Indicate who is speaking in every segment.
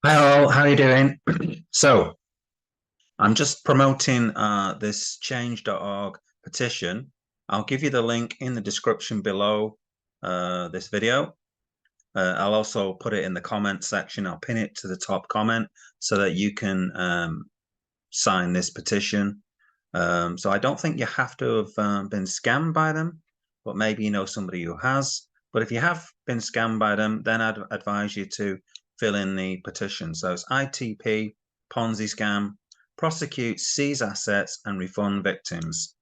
Speaker 1: Hi all, how are you doing? So I'm just promoting this change.org petition. I'll give you the link in the description below this video. I'll also put it in the comment section. I'll pin it to the top comment so that you can sign this petition. So I don't think you have to have been scammed by them, but maybe you know somebody who has. But if you have been scammed by them, then I'd advise you to fill in the petition. So it's ITP, Ponzi scam, prosecute, seize assets, and refund victims.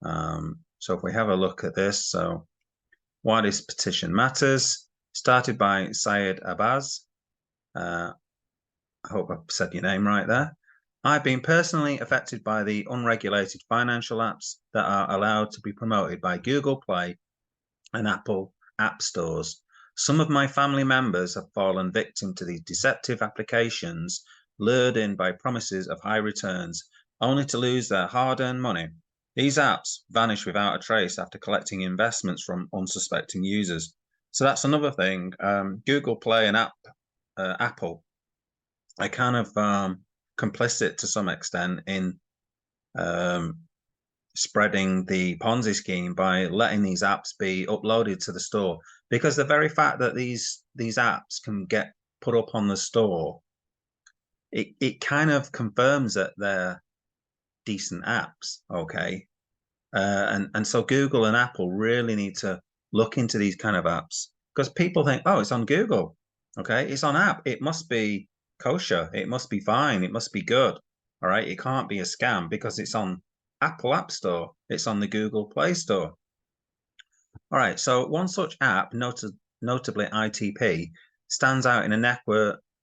Speaker 1: So if we have a look at this, so why this petition matters, started by Syed Abbas. I hope I said your name right there. I've been personally affected by the unregulated financial apps that are allowed to be promoted by Google Play and Apple app stores. Some of my family members have fallen victim to these deceptive applications, lured in by promises of high returns, only to lose their hard-earned money. These apps vanish without a trace after collecting investments from unsuspecting users. So that's another thing. Google Play and Apple are kind of complicit to some extent in um, spreading the Ponzi scheme by letting these apps be uploaded to the store, because the very fact that these apps can get put up on the store, it kind of confirms that they're decent apps. Okay. And so Google and Apple really need to look into these kind of apps, because people think, oh, it's on Google. Okay, it's on app. It must be kosher. It must be fine. It must be good. All right. It can't be a scam because it's on Apple App Store. It's on the Google Play Store. All right. So one such app, notably ITP, stands out in a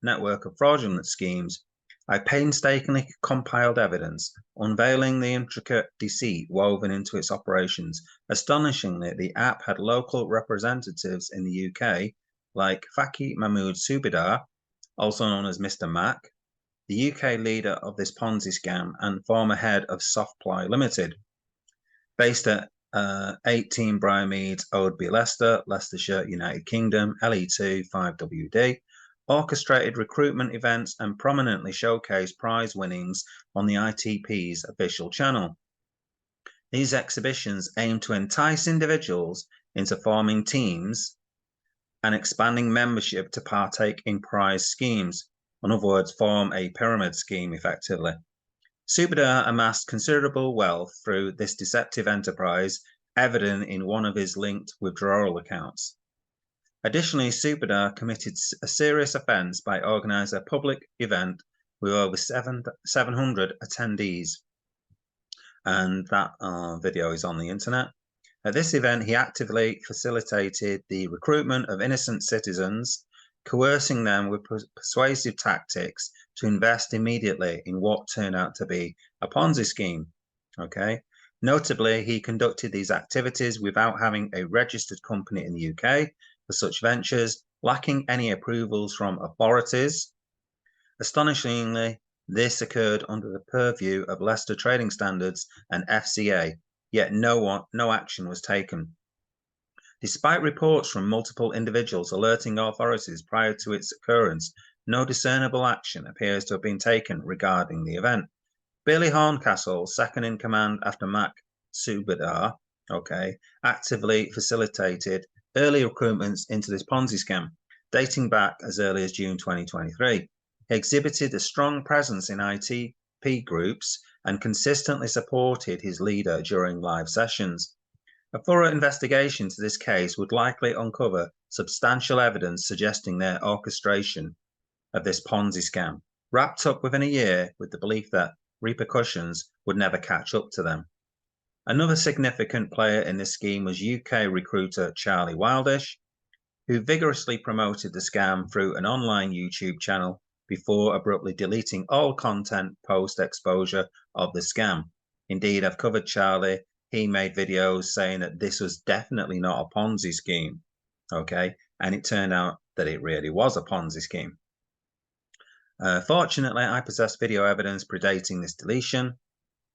Speaker 1: network of fraudulent schemes. I painstakingly compiled evidence, unveiling the intricate deceit woven into its operations. Astonishingly, the app had local representatives in the UK, like fakih Mahmood Subedar, also known as Mr. Mac, the UK leader of this Ponzi scam and former head of Softply Limited, based at 18 Briarmeads, Oadby, Leicester, Leicestershire, United Kingdom, LE2 5WD, orchestrated recruitment events and prominently showcased prize winnings on the ITP's official channel. These exhibitions aim to entice individuals into forming teams and expanding membership to partake in prize schemes. In other words, form a pyramid scheme effectively. Subedar amassed considerable wealth through this deceptive enterprise, evident in one of his linked withdrawal accounts. Additionally, Subedar committed a serious offence by organising a public event with over 700 attendees. And that video is on the internet. At this event, he actively facilitated the recruitment of innocent citizens, coercing them with persuasive tactics to invest immediately in what turned out to be a Ponzi scheme. Okay. Notably, he conducted these activities without having a registered company in the UK for such ventures, lacking any approvals from authorities. Astonishingly, this occurred under the purview of Leicester Trading Standards and FCA, yet no action was taken. Despite reports from multiple individuals alerting authorities prior to its occurrence, no discernible action appears to have been taken regarding the event. Billy Horncastle, second in command after Mac Subedar, actively facilitated early recruitments into this Ponzi scam, dating back as early as June 2023. He exhibited a strong presence in ITP groups and consistently supported his leader during live sessions. A thorough investigation to this case would likely uncover substantial evidence suggesting their orchestration of this Ponzi scam, wrapped up within a year with the belief that repercussions would never catch up to them. Another significant player in this scheme was UK recruiter Charlie Wildish, who vigorously promoted the scam through an online YouTube channel before abruptly deleting all content post-exposure of the scam. Indeed, I've covered Charlie. He made videos saying that this was definitely not a Ponzi scheme, and it turned out that it really was a Ponzi scheme. Fortunately, I possess video evidence predating this deletion.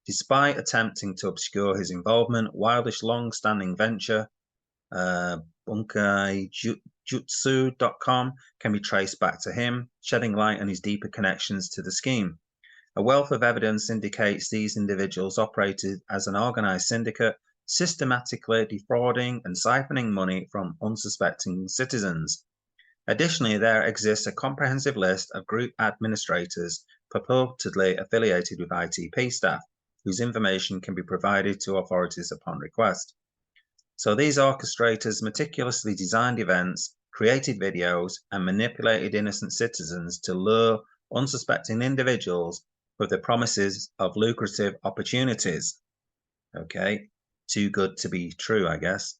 Speaker 1: Despite attempting to obscure his involvement, Wildish's long-standing venture, Bunkai Jutsu.com can be traced back to him, shedding light on his deeper connections to the scheme. A wealth of evidence indicates these individuals operated as an organized syndicate, systematically defrauding and siphoning money from unsuspecting citizens. Additionally, there exists a comprehensive list of group administrators purportedly affiliated with ITP staff, whose information can be provided to authorities upon request. So these orchestrators meticulously designed events, created videos, and manipulated innocent citizens to lure unsuspecting individuals with the promises of lucrative opportunities. Okay, too good to be true, I guess.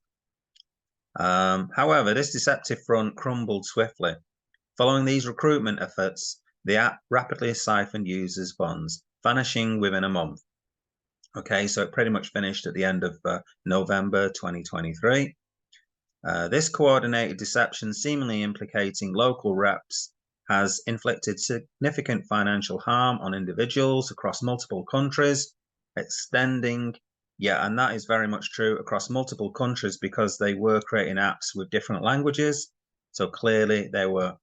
Speaker 1: However, this deceptive front crumbled swiftly. Following these recruitment efforts, the app rapidly siphoned users' funds, vanishing within a month. Okay, so it pretty much finished at the end of November 2023. This coordinated deception, seemingly implicating local reps, has inflicted significant financial harm on individuals across multiple countries, extending, and that is very much true, across multiple countries, because they were creating apps with different languages. So clearly they were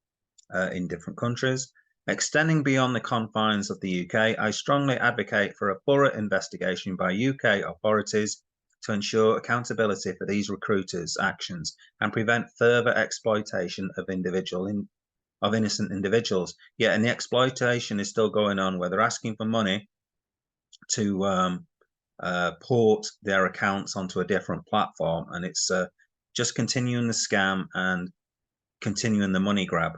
Speaker 1: in different countries. Extending beyond the confines of the UK, I strongly advocate for a thorough investigation by UK authorities to ensure accountability for these recruiters' actions and prevent further exploitation of innocent individuals. Yeah, and the exploitation is still going on, where they're asking for money to port their accounts onto a different platform, and it's just continuing the scam and continuing the money grab.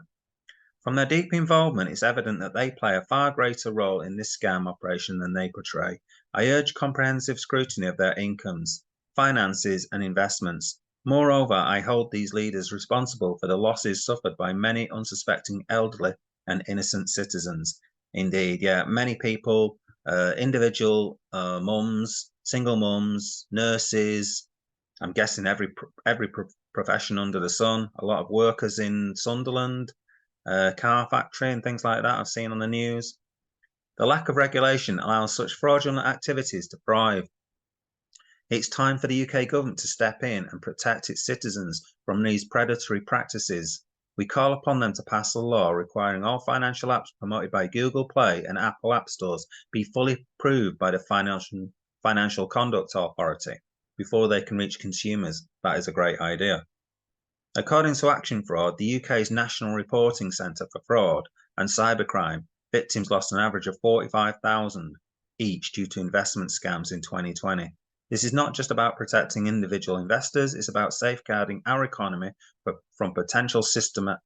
Speaker 1: From their deep involvement, it's evident that they play a far greater role in this scam operation than they portray. I urge comprehensive scrutiny of their incomes, finances, and investments. Moreover, I hold these leaders responsible for the losses suffered by many unsuspecting elderly and innocent citizens. Indeed, yeah, many people, individual mums, single mums, nurses, I'm guessing every profession under the sun, a lot of workers in Sunderland, car factory and things like that I've seen on the news. The lack of regulation allows such fraudulent activities to thrive. It's time for the UK government to step in and protect its citizens from these predatory practices. We call upon them to pass a law requiring all financial apps promoted by Google Play and Apple App Stores be fully approved by the Financial Conduct Authority before they can reach consumers. That is a great idea. According to Action Fraud, the UK's National Reporting Centre for Fraud and Cybercrime, victims lost an average of $45,000 each due to investment scams in 2020. This is not just about protecting individual investors, it's about safeguarding our economy from potential systemic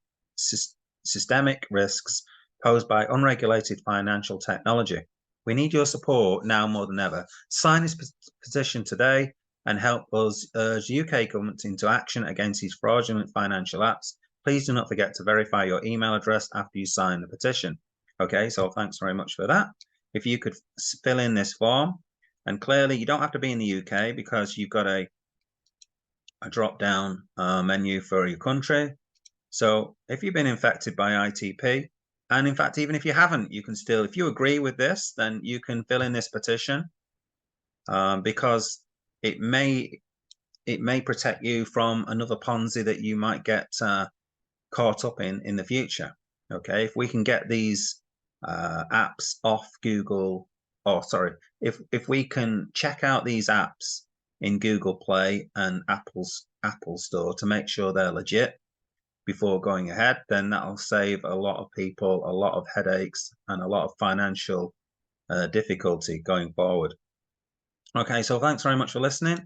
Speaker 1: risks posed by unregulated financial technology. We need your support now more than ever. Sign this petition today and help us urge the UK government into action against these fraudulent financial apps. Please do not forget to verify your email address after you sign the petition. Okay, so thanks very much for that. If you could fill in this form, and clearly you don't have to be in the UK because you've got a drop-down menu for your country. So if you've been infected by ITP, and in fact, even if you haven't, you can still, if you agree with this, then you can fill in this petition because it may protect you from another Ponzi that you might get caught up in the future. Okay, if we can get these apps off Google, if we can check out these apps in Google Play and Apple Store to make sure they're legit before going ahead, then that'll save a lot of people a lot of headaches and a lot of financial difficulty going forward. Okay, so thanks very much for listening.